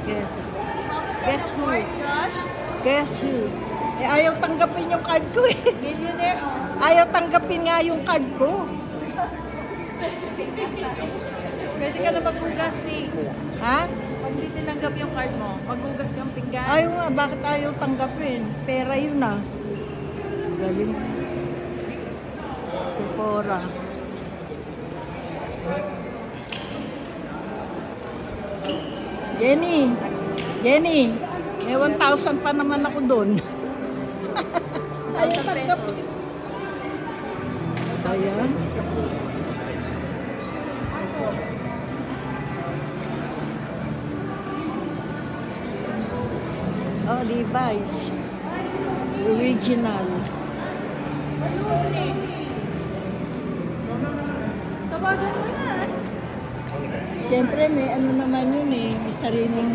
Guess. Guess who? Josh? Guess who? Eh, ayaw tanggapin yung card ko eh. Millionaire? Ayaw tanggapin nga yung card ko. Pwede ka na maghugas, May. Ha? Pag hindi tinanggap yung card mo, maghugas kang pinggan. Ayaw nga, bakit ayaw tanggapin? Pera yun ah. Galing. Sephora. Jenny! Jenny! May 1,000 pa naman ako doon. Ayaw 1,000 tanggapin. pesos. Ayan. Oh, Levi's. Original. Tapos mo yan. Siyempre, may ano naman yun eh. May sariling